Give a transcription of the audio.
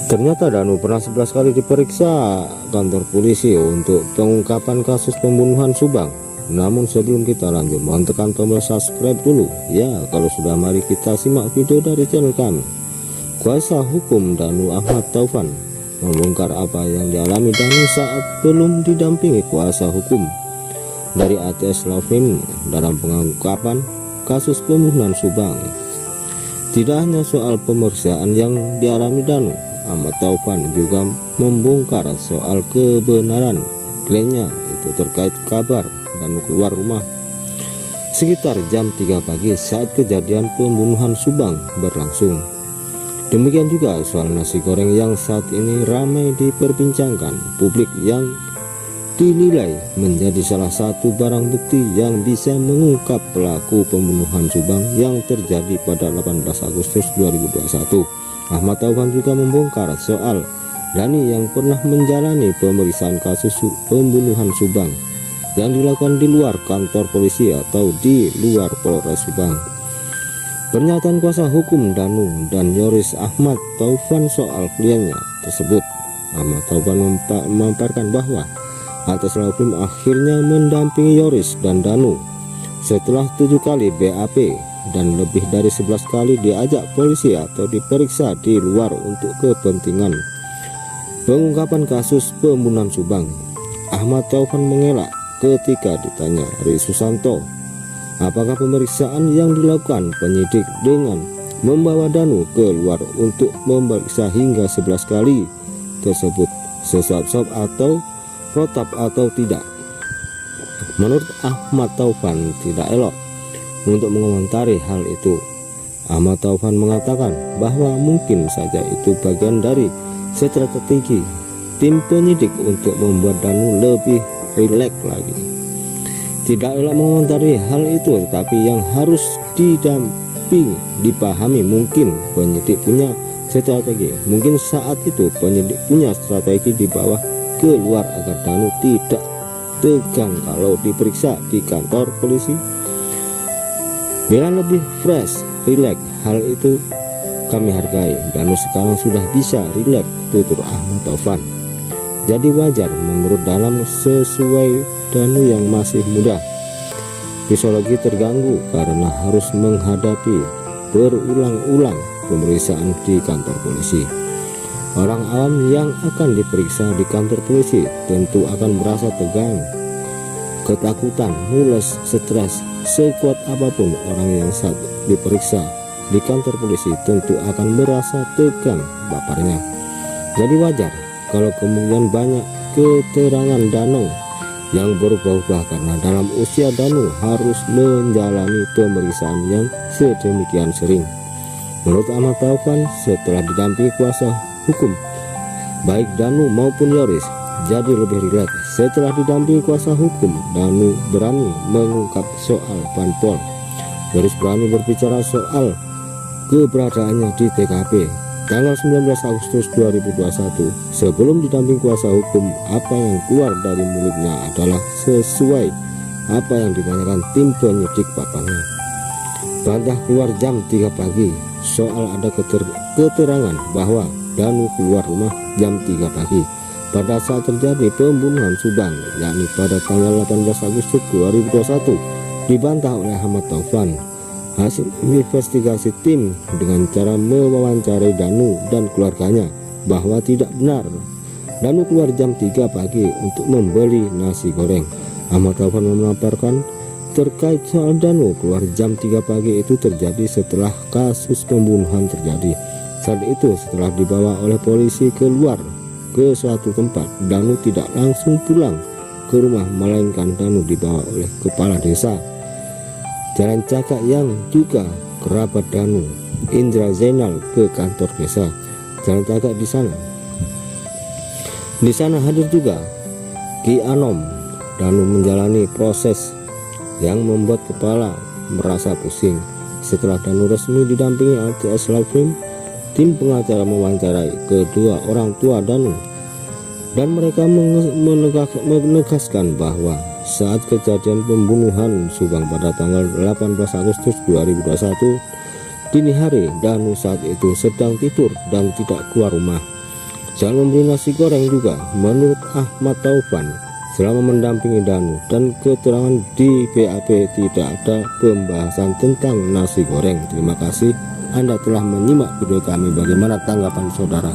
Ternyata Danu pernah 11 kali diperiksa kantor polisi untuk pengungkapan kasus pembunuhan Subang. Namun sebelum kita lanjut, mohon tekan tombol subscribe dulu. Ya, kalau sudah, mari kita simak video dari channel kami. Kuasa hukum Danu Ahmad Taufan membongkar apa yang dialami Danu saat belum didampingi kuasa hukum dari ATS Laufin dalam pengungkapan kasus pembunuhan Subang. Tidak hanya soal pemeriksaan yang dialami Danu, Ahmad Taufan juga membongkar soal kebenaran klaimnya itu terkait kabar Danu keluar rumah sekitar jam 3 pagi saat kejadian pembunuhan Subang berlangsung. Demikian juga soal nasi goreng yang saat ini ramai diperbincangkan publik yang dinilai menjadi salah satu barang bukti yang bisa mengungkap pelaku pembunuhan Subang yang terjadi pada 18 Agustus 2021. Ahmad Taufan juga membongkar soal Dani yang pernah menjalani pemeriksaan kasus pembunuhan Subang yang dilakukan di luar kantor polisi atau di luar Polres Subang. Pernyataan kuasa hukum Danu dan Yoris Ahmad Taufan soal kliennya tersebut, Ahmad Taufan memaparkan bahwa ATS Laufin akhirnya mendampingi Yoris dan Danu setelah 7 kali BAP dan lebih dari 11 kali diajak polisi atau diperiksa di luar untuk kepentingan pengungkapan kasus pembunuhan Subang. Ahmad Taufan mengelak ketika ditanya Ri Susanto apakah pemeriksaan yang dilakukan penyidik dengan membawa Danu keluar untuk memeriksa hingga 11 kali tersebut sesuap-suap atau protap atau tidak. Menurut Ahmad Taufan tidak elok untuk mengomentari hal itu. Ahmad Taufan mengatakan bahwa mungkin saja itu bagian dari strategi tim penyidik untuk membuat Danu lebih rileks lagi. Tidak elok mengomentari hal itu, tetapi yang harus didamping dipahami mungkin penyidik punya strategi. Mungkin saat itu penyidik punya strategi di bawah keluar agar Danu tidak tegang kalau diperiksa di kantor polisi. Bila lebih fresh, rileks, hal itu kami hargai. Danu sekarang sudah bisa rileks, tutur Ahmad Taufan. Jadi wajar menurut dalam sesuai Danu yang masih muda. Psikologi terganggu karena harus menghadapi berulang-ulang pemeriksaan di kantor polisi. Orang awam yang akan diperiksa di kantor polisi tentu akan merasa tegang, ketakutan, mules, stres. Sekuat apapun orang yang saat diperiksa di kantor polisi tentu akan merasa tegang bapernya. Jadi wajar kalau kemudian banyak keterangan Danu yang berubah-ubah karena dalam usia Danu harus menjalani pemeriksaan yang sedemikian sering. Menurut Ahmad Taufan, setelah didampingi kuasa hukum baik Danu maupun Yoris jadi lebih rileks. Setelah didampingi kuasa hukum, Danu berani mengungkap soal Panpol. Yoris berani berbicara soal keberadaannya di TKP tanggal 19 Agustus 2021. Sebelum didampingi kuasa hukum, apa yang keluar dari mulutnya adalah sesuai apa yang ditanyakan tim penyidik papanya. Bantah keluar jam 3 pagi soal ada keterangan bahwa Danu keluar rumah jam 3 pagi pada saat terjadi pembunuhan Subang, yakni pada tanggal 18 Agustus 2021, dibantah oleh Ahmad Taufan. Hasil investigasi tim dengan cara mewawancarai Danu dan keluarganya bahwa tidak benar Danu keluar jam 3 pagi untuk membeli nasi goreng. Ahmad Taufan memaparkan terkait soal Danu keluar jam 3 pagi itu terjadi setelah kasus pembunuhan terjadi. Saat itu setelah dibawa oleh polisi keluar ke suatu tempat, Danu tidak langsung pulang ke rumah, melainkan Danu dibawa oleh kepala desa Jalan Cakak yang juga kerabat Danu, Indra Zainal, ke kantor desa Jalan Cakak di sana. Di sana hadir juga Ki Anom. Danu menjalani proses yang membuat kepala merasa pusing. Setelah Danu resmi didampingi ATS Laufin, tim pengacara mewawancarai kedua orang tua Danu dan mereka menegaskan bahwa saat kejadian pembunuhan Subang pada tanggal 18 Agustus 2021 dini hari, Danu saat itu sedang tidur dan tidak keluar rumah. jangan memberi nasi goreng juga. Menurut Ahmad Taufan, selama mendampingi Danu dan keterangan di BAP tidak ada pembahasan tentang nasi goreng. Terima kasih Anda telah menyimak video kami. Bagaimana tanggapan saudara?